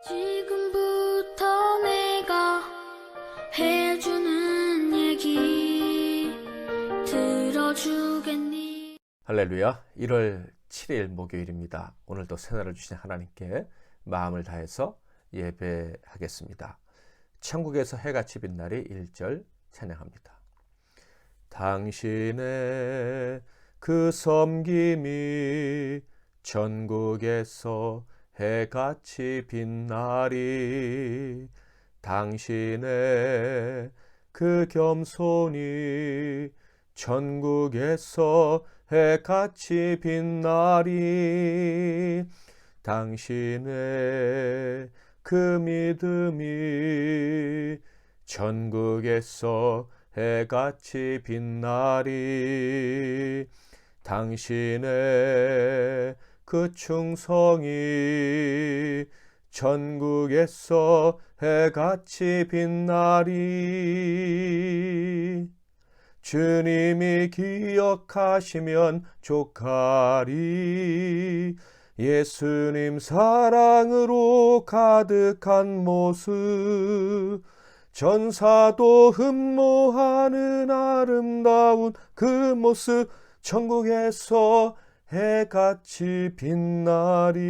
지금부터 내가 해주는 얘기 들어주겠니? 할렐루야. 1월 7일 목요일입니다. 오늘도 새날을 주신 하나님께 마음을 다해서 예배하겠습니다. 천국에서 해같이 빛나리 1절 찬양합니다. 당신의 그 섬김이 전국에서 해같이 빛나리, 당신의 그 겸손이 전국에서 해같이 빛나리, 당신의 그 믿음이 전국에서 해같이 빛나리, 당신의 그 충성이 전국에서 해같이 빛나리, 주님이 기억하시면 족하리, 예수님 사랑으로 가득한 모습, 전사도 흠모하는 아름다운 그 모습, 천국에서 해같이 빛나리.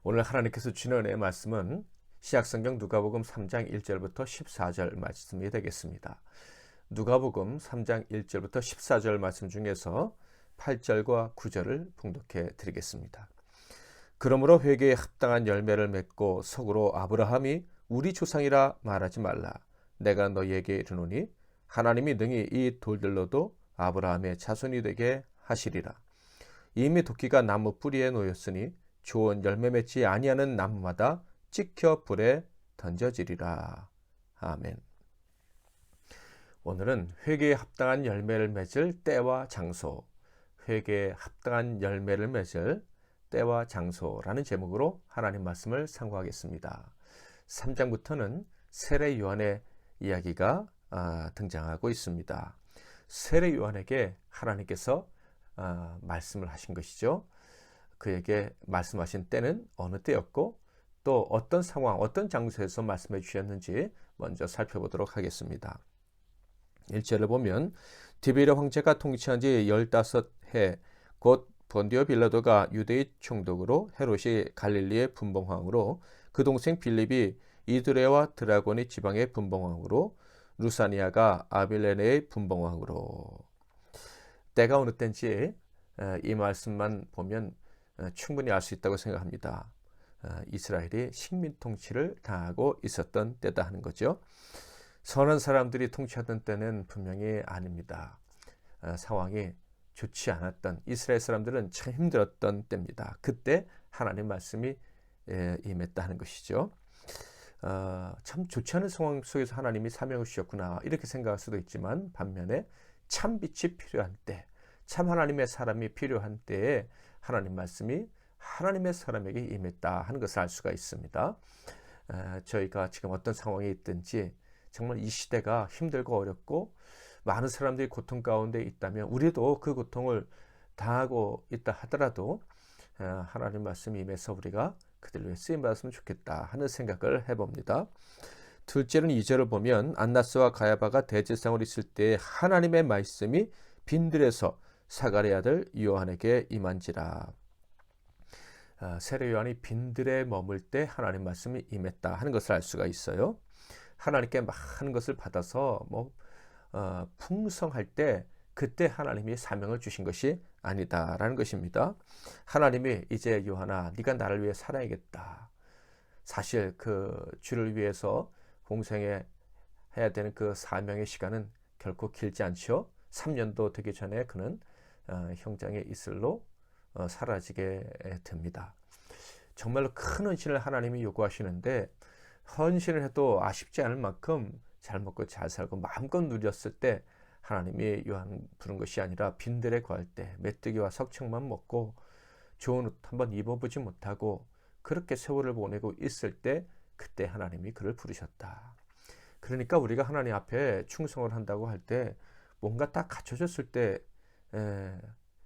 오늘 하나님께서 주시는 은혜의 말씀은 시약성경 누가복음 3장 1절부터 14절 말씀이 되겠습니다. 누가복음 3장 1절부터 14절 말씀 중에서 8절과 9절을 봉독해 드리겠습니다. 그러므로 회개에 합당한 열매를 맺고 속으로 아브라함이 우리 조상이라 말하지 말라. 내가 너희에게 이르노니 하나님이 능히 이 돌들로도 아브라함의 자손이 되게 하시리라. 이미 도끼가 나무 뿌리에 놓였으니 좋은 열매 맺지 아니하는 나무마다 찍혀 불에 던져지리라. 아멘. 오늘은 회개에 합당한 열매를 맺을 때와 장소, 회개에 합당한 열매를 맺을 때와 장소라는 제목으로 하나님 말씀을 상고하겠습니다. 3장부터는 세례 요한의 이야기가 등장하고 있습니다. 세례 요한에게 하나님께서 말씀을 하신 것이죠. 그에게 말씀하신 때는 어느 때였고 또 어떤 상황, 어떤 장소에서 말씀해 주셨는지 먼저 살펴보도록 하겠습니다. 1절을 보면 디베르 황제가 통치한 지 15해 곧 본디오 빌라도가 유대의 총독으로 헤롯이 갈릴리의 분봉왕으로 그 동생 빌립이 이두레와 드라고니 지방의 분봉왕으로 루사니아가 아빌레네의 분봉왕으로. 때가 어느 때인지 이 말씀만 보면 충분히 알 수 있다고 생각합니다. 이스라엘이 식민 통치를 당하고 있었던 때다 하는 거죠. 선한 사람들이 통치하던 때는 분명히 아닙니다. 상황이 좋지 않았던, 이스라엘 사람들은 참 힘들었던 때입니다. 그때 하나님 말씀이 임했다 하는 것이죠. 참 좋지 않은 상황 속에서 하나님이 사명을 주셨구나 이렇게 생각할 수도 있지만, 반면에 참 빛이 필요한 때, 참 하나님의 사람이 필요한 때에 하나님 말씀이 하나님의 사람에게 임했다 하는 것을 알 수가 있습니다. 저희가 지금 어떤 상황에 있든지 정말 이 시대가 힘들고 어렵고 많은 사람들이 고통 가운데 있다면 우리도 그 고통을 당하고 있다 하더라도 하나님 말씀이 임해서 우리가 그들을 위해 쓰임받았으면 좋겠다 하는 생각을 해봅니다. 둘째는 2절을 보면 안나스와 가야바가 대제사장으로 있을 때 하나님의 말씀이 빈들에서 사가랴의 아들 요한에게 임한지라. 세례 요한이 빈들에 머물 때 하나님 말씀이 임했다 하는 것을 알 수가 있어요. 하나님께 많은 것을 받아서 풍성할 때 그때 하나님이 사명을 주신 것이 아니다라는 것입니다. 하나님이 이제 요한아 네가 나를 위해 살아야겠다. 사실 그 주를 위해서 공생해야 되는 그 사명의 시간은 결코 길지 않죠. 3년도 되기 전에 그는 형장의 이슬로 사라지게 됩니다. 정말로 큰 헌신을 하나님이 요구하시는데 헌신을 해도 아쉽지 않을 만큼 잘 먹고 잘 살고 마음껏 누렸을 때 하나님이 요한 부른 것이 아니라 빈들에 거할 때 메뚜기와 석청만 먹고 좋은 옷 한번 입어보지 못하고 그렇게 세월을 보내고 있을 때 그때 하나님이 그를 부르셨다. 그러니까 우리가 하나님 앞에 충성을 한다고 할 때 뭔가 딱 갖춰졌을 때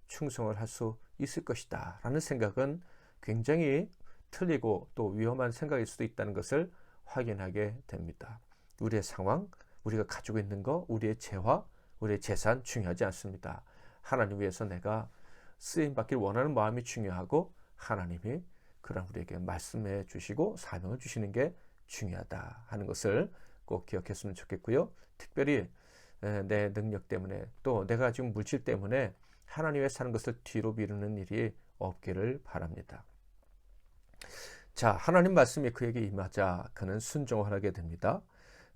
충성을 할 수 있을 것이다 라는 생각은 굉장히 틀리고 또 위험한 생각일 수도 있다는 것을 확인하게 됩니다. 우리의 상황, 우리가 가지고 있는 것, 우리의 재화, 우리의 재산 중요하지 않습니다. 하나님 위해서 내가 쓰임받길 원하는 마음이 중요하고 하나님이 그런 우리에게 말씀해 주시고 사명을 주시는 게 중요하다 하는 것을 꼭 기억했으면 좋겠고요. 특별히 내 능력 때문에 또 내가 지금 물질 때문에 하나님 위해 사는 것을 뒤로 미루는 일이 없기를 바랍니다. 자, 하나님 말씀이 그에게 임하자 그는 순종을 하게 됩니다.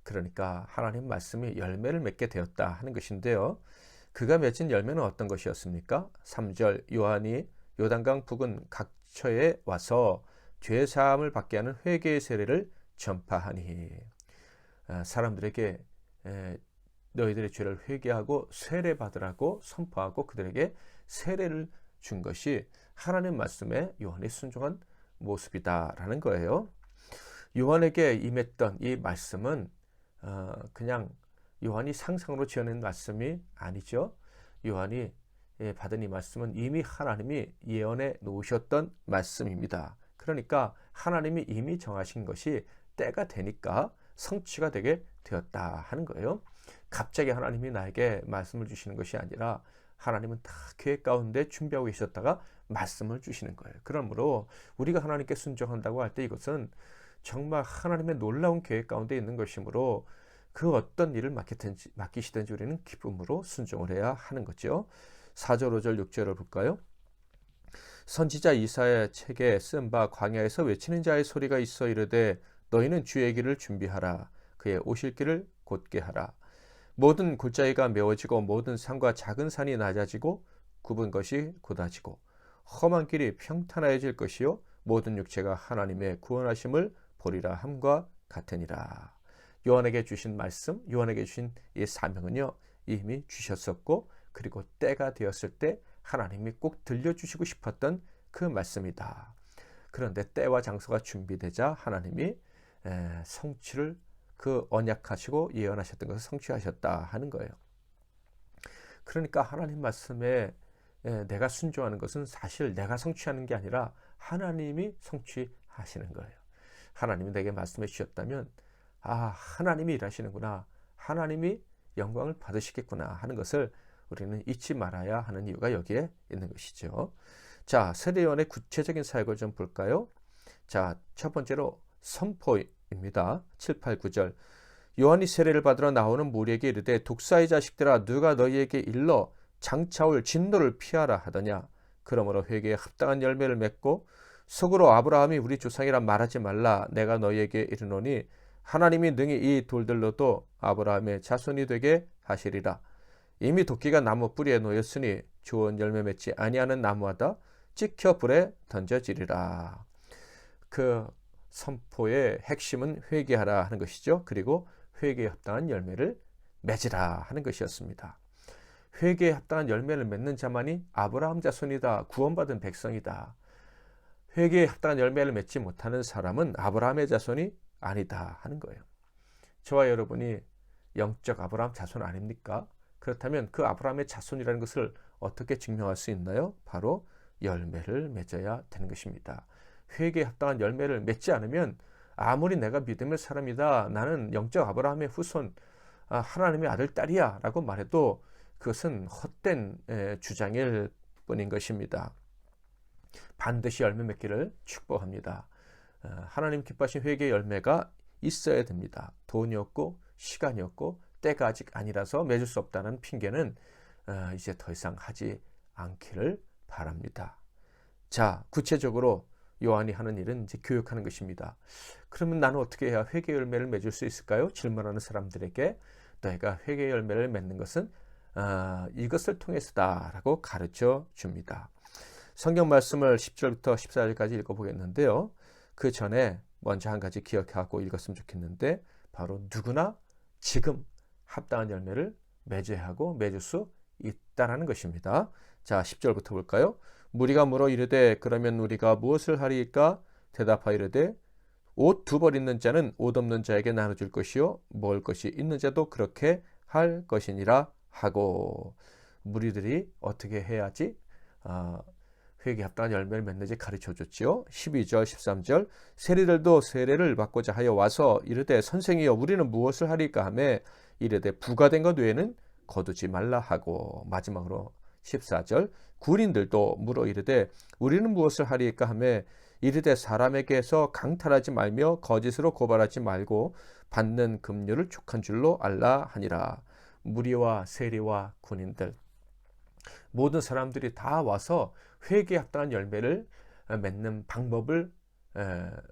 그러니까 하나님 말씀이 열매를 맺게 되었다 하는 것인데요. 그가 맺은 열매는 어떤 것이었습니까? 3절 요한이 요단강 부근 각처에 와서 죄 사함을 받게 하는 회개의 세례를 전파하니 사람들에게 너희들의 죄를 회개하고 세례 받으라고 선포하고 그들에게 세례를 준 것이 하나님 말씀에 요한이 순종한 모습이다라는 거예요. 요한에게 임했던 이 말씀은 그냥 요한이 상상으로 지어낸 말씀이 아니죠. 요한이 받은 이 말씀은 이미 하나님이 예언해 놓으셨던 말씀입니다. 그러니까 하나님이 이미 정하신 것이 때가 되니까 성취가 되게 되었다 하는 거예요. 갑자기 하나님이 나에게 말씀을 주시는 것이 아니라 하나님은 다 계획 가운데 준비하고 계셨다가 말씀을 주시는 거예요. 그러므로 우리가 하나님께 순종한다고 할 때 이것은 정말 하나님의 놀라운 계획 가운데 있는 것이므로 그 어떤 일을 맡기시든지 우리는 기쁨으로 순종을 해야 하는 거죠. 4절, 5절, 6절을 볼까요? 선지자 이사야의 책에 쓴 바 광야에서 외치는 자의 소리가 있어 이르되 너희는 주의 길을 준비하라. 그의 오실 길을 곧게 하라. 모든 골짜기가 메워지고 모든 산과 작은 산이 낮아지고 굽은 것이 곧아지고 험한 길이 평탄하여질 것이요 모든 육체가 하나님의 구원하심을 보리라 함과 같으니라. 요한에게 주신 말씀, 요한에게 주신 이 사명은요 이미 주셨었고 그리고 때가 되었을 때 하나님이 꼭 들려주시고 싶었던 그 말씀이다. 그런데 때와 장소가 준비되자 하나님이 성취를 그 언약하시고 예언하셨던 것을 성취하셨다 하는 거예요. 그러니까 하나님 말씀에 내가 순종하는 것은 사실 내가 성취하는 게 아니라 하나님이 성취하시는 거예요. 하나님이 내게 말씀해 주셨다면 하나님이 일하시는구나, 하나님이 영광을 받으시겠구나 하는 것을 우리는 잊지 말아야 하는 이유가 여기에 있는 것이죠. 자, 세례요한의 구체적인 사역을 좀 볼까요? 자, 첫 번째로 선포입니다. 7, 8, 9절 요한이 세례를 받으러 나오는 무리에게 이르되 독사의 자식들아 누가 너희에게 일러 장차올 진노를 피하라 하더냐. 그러므로 회개에 합당한 열매를 맺고 속으로 아브라함이 우리 조상이라 말하지 말라. 내가 너희에게 이르노니 하나님이 능히 이 돌들로도 아브라함의 자손이 되게 하시리라. 이미 도끼가 나무 뿌리에 놓였으니 좋은 열매 맺지 아니하는 나무하다 찍혀 불에 던져지리라. 그 선포의 핵심은 회개하라 하는 것이죠. 그리고 회개에 합당한 열매를 맺으라 하는 것이었습니다. 회개에 합당한 열매를 맺는 자만이 아브라함 자손이다, 구원받은 백성이다. 회개에 합당한 열매를 맺지 못하는 사람은 아브라함의 자손이 아니다 하는 거예요. 저와 여러분이 영적 아브라함 자손 아닙니까? 그렇다면 그 아브라함의 자손이라는 것을 어떻게 증명할 수 있나요? 바로 열매를 맺어야 되는 것입니다. 회개에 합당한 열매를 맺지 않으면 아무리 내가 믿음의 사람이다, 나는 영적 아브라함의 후손, 하나님의 아들, 딸이야 라고 말해도 그것은 헛된 주장일 뿐인 것입니다. 반드시 열매 맺기를 축복합니다. 하나님 기뻐하신 회개의 열매가 있어야 됩니다. 돈이 없고 시간이 없고 때가 아직 아니라서 맺을 수 없다는 핑계는 이제 더 이상 하지 않기를 바랍니다. 자, 구체적으로 요한이 하는 일은 이제 교육하는 것입니다. 그러면 나는 어떻게 해야 회개 열매를 맺을 수 있을까요? 질문하는 사람들에게 너희가 회개 열매를 맺는 것은 이것을 통해서다라고 가르쳐 줍니다. 성경 말씀을 10절부터 14절까지 읽어보겠는데요. 그 전에 먼저 한 가지 기억하고 읽었으면 좋겠는데 바로 누구나 지금 합당한 열매를 맺어야 하고 맺을 수 있다라는 것입니다. 자, 10절부터 볼까요? 무리가 물어 이르되 그러면 우리가 무엇을 하리이까? 대답하여 이르되 옷 두 벌 있는 자는 옷 없는 자에게 나눠줄 것이요 먹을 것이 있는 자도 그렇게 할 것이니라 하고. 무리들이 어떻게 해야지 회개에 합당한 열매를 맺는지 가르쳐줬지요. 12절 13절 세리들도 세례를 받고자 하여 와서 이르되 선생이여 우리는 무엇을 하리까 하며 이르되 부과된 것 외에는 거두지 말라 하고, 마지막으로 14절 군인들도 물어 이르되 우리는 무엇을 하리까 하며 이르되 사람에게서 강탈하지 말며 거짓으로 고발하지 말고 받는 급료를 족한 줄로 알라 하니라. 무리와 세리와 군인들 모든 사람들이 다 와서 회개에 합당한 열매를 맺는 방법을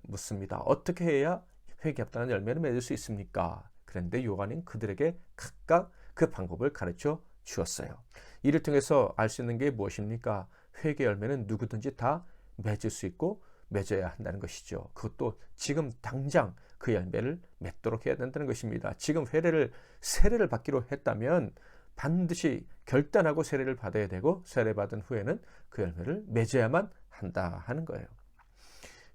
묻습니다. 어떻게 해야 회개에 합당한 열매를 맺을 수 있습니까? 그런데 요한은 그들에게 각각 그 방법을 가르쳐 주었어요. 이를 통해서 알 수 있는 게 무엇입니까? 회개 열매는 누구든지 다 맺을 수 있고 맺어야 한다는 것이죠. 그것도 지금 당장 그 열매를 맺도록 해야 된다는 것입니다. 지금 세례를 받기로 했다면 반드시 결단하고 세례를 받아야 되고, 세례받은 후에는 그 열매를 맺어야만 한다 하는 거예요.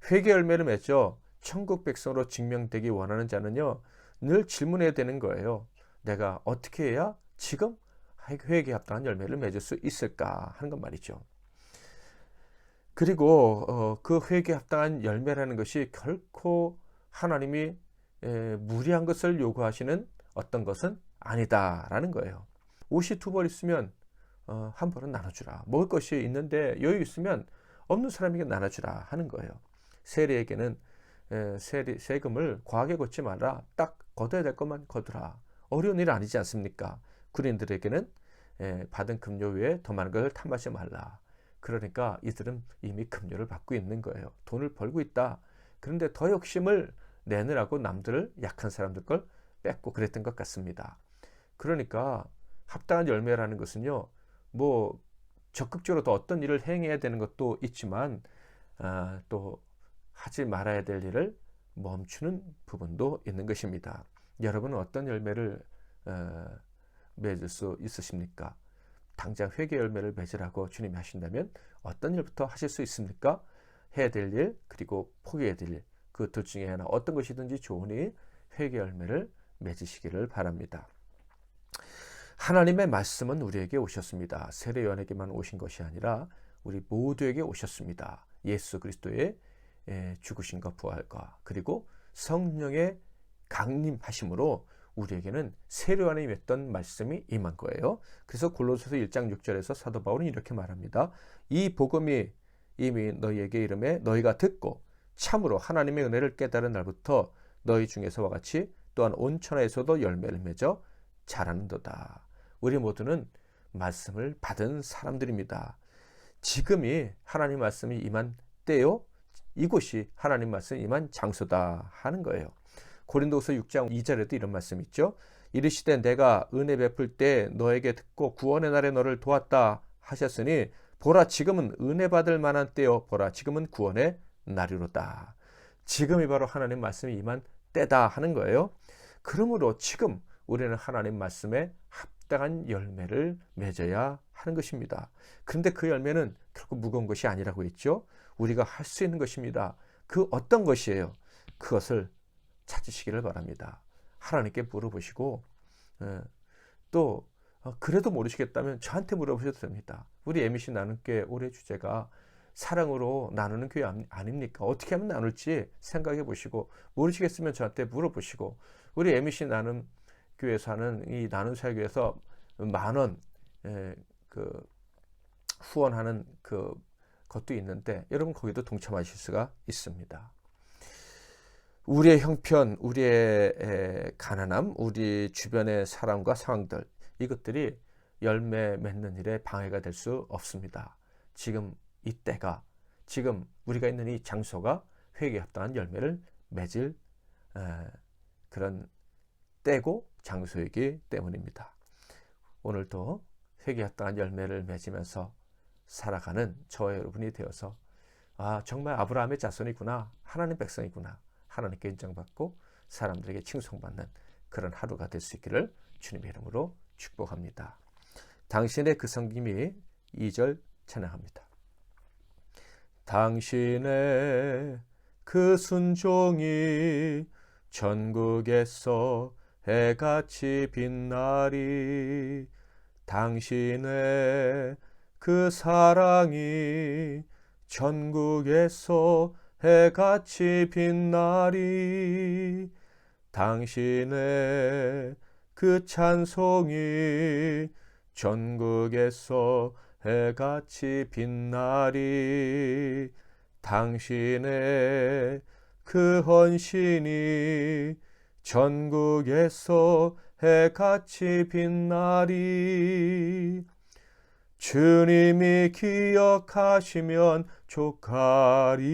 회개 열매를 맺어 천국 백성으로 증명되기 원하는 자는요, 늘 질문해야 되는 거예요. 내가 어떻게 해야 지금 회개에 합당한 열매를 맺을 수 있을까 하는 것 말이죠. 그리고 그 회개에 합당한 열매라는 것이 결코 하나님이 무리한 것을 요구하시는 어떤 것은 아니다라는 거예요. 옷이 두 벌 있으면 한 벌은 나눠주라. 먹을 것이 있는데 여유 있으면 없는 사람에게 나눠주라 하는 거예요. 세리에게는 세금을 과하게 걷지 마라. 딱 걷어야 될 것만 걷으라. 어려운 일 아니지 않습니까? 군인들에게는 받은 급료 외에 더 많은 것을 탐하지 말라. 그러니까 이들은 이미 급료를 받고 있는 거예요. 돈을 벌고 있다. 그런데 더 욕심을 내느라고 남들을, 약한 사람들 걸 뺏고 그랬던 것 같습니다. 그러니까 합당한 열매라는 것은요, 뭐 적극적으로 더 어떤 일을 행해야 되는 것도 있지만 또 하지 말아야 될 일을 멈추는 부분도 있는 것입니다. 여러분은 어떤 열매를 맺을 수 있으십니까? 당장 회개 열매를 맺으라고 주님이 하신다면 어떤 일부터 하실 수 있습니까? 해야 될 일, 그리고 포기해야 될 일, 그 둘 중에 하나 어떤 것이든지 좋으니 회개 열매를 맺으시기를 바랍니다. 하나님의 말씀은 우리에게 오셨습니다. 세례 요한에게만 오신 것이 아니라 우리 모두에게 오셨습니다. 예수 그리스도의 죽으심과 부활과 그리고 성령의 강림하심으로 우리에게는 세례 요한에 임했던 말씀이 임한 거예요. 그래서 골로새서 1장 6절에서 사도 바울은 이렇게 말합니다. 이 복음이 이미 너희에게 이름에 너희가 듣고 참으로 하나님의 은혜를 깨달은 날부터 너희 중에서와 같이 또한 온 천하에서도 열매를 맺어 자라는도다. 우리 모두는 말씀을 받은 사람들입니다. 지금이 하나님 말씀이 임한 때요, 이곳이 하나님 말씀이 임한 장소다 하는 거예요. 고린도후서 6장 2절에도 이런 말씀 있죠. 이르시되 내가 은혜 베풀 때 너에게 듣고 구원의 날에 너를 도왔다 하셨으니 보라 지금은 은혜 받을 만한 때요, 보라 지금은 구원의 날이로다. 지금이 바로 하나님 말씀이 임한 때다 하는 거예요. 그러므로 지금 우리는 하나님 말씀에 합당한 열매를 맺어야 하는 것입니다. 그런데 그 열매는 결코 무거운 것이 아니라고 했죠. 우리가 할 수 있는 것입니다. 그 어떤 것이에요? 그것을 찾으시기를 바랍니다. 하나님께 물어보시고 또 그래도 모르시겠다면 저한테 물어보셔도 됩니다. 우리 MBC 나눔교회 올해 주제가 사랑으로 나누는 교회 아닙니까? 어떻게 하면 나눌지 생각해 보시고, 모르시겠으면 저한테 물어보시고, 우리 MBC 나눔교회에서 하는 이 나눔사역에서 10,000원 그 후원하는 그 것도 있는데 여러분 거기도 동참하실 수가 있습니다. 우리의 형편, 우리의 가난함, 우리 주변의 사람과 상황들, 이것들이 열매 맺는 일에 방해가 될 수 없습니다. 지금 이 때가, 지금 우리가 있는 이 장소가 회개에 합당한 열매를 맺을 그런 때고 장소이기 때문입니다. 오늘도 회개에 합당한 열매를 맺으면서 살아가는 저와 여러분이 되어서 정말 아브라함의 자손이구나, 하나님 백성이구나, 하나님께 인정받고 사람들에게 칭송받는 그런 하루가 될 수 있기를 주님의 이름으로 축복합니다. 당신의 그 섬김이 2절 찬양합니다. 당신의 그 순종이 전국에서 해같이 빛나리. 당신의 그 사랑이 전국에서 해같이 빛나리. 당신의 그 찬송이 전국에서 해같이 빛나리. 당신의 그 헌신이 전국에서 해같이 빛나리. 주님이 기억하시면 족하리.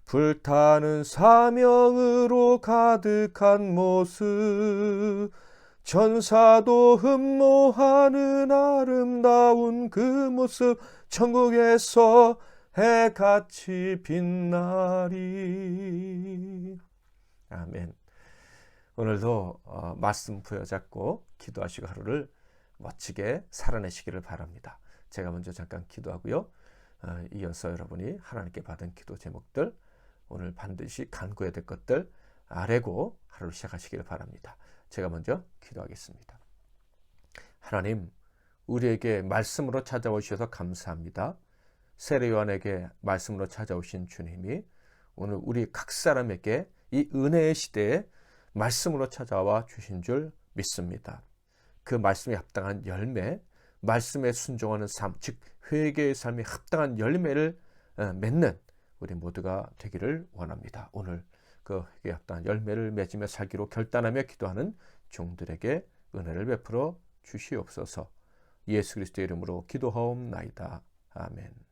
불타는 사명으로 가득한 모습, 전사도 흠모하는 아름다운 그 모습, 천국에서 해같이 빛나리. 아멘. 오늘도 말씀 부여잡고 기도하시고 하루를 멋지게 살아내시기를 바랍니다. 제가 먼저 잠깐 기도하고요. 이어서 여러분이 하나님께 받은 기도 제목들, 오늘 반드시 간구해야 될 것들 아뢰고 하루를 시작하시기를 바랍니다. 제가 먼저 기도하겠습니다. 하나님, 우리에게 말씀으로 찾아오셔서 감사합니다. 세례 요한에게 말씀으로 찾아오신 주님이 오늘 우리 각 사람에게 이 은혜의 시대에 말씀으로 찾아와 주신 줄 믿습니다. 그 말씀에 합당한 열매, 말씀에 순종하는 삶, 즉 회개의 삶에 합당한 열매를 맺는 우리 모두가 되기를 원합니다. 오늘 그 회개에 합당한 열매를 맺으며 살기로 결단하며 기도하는 종들에게 은혜를 베풀어 주시옵소서. 예수 그리스도의 이름으로 기도하옵나이다. 아멘.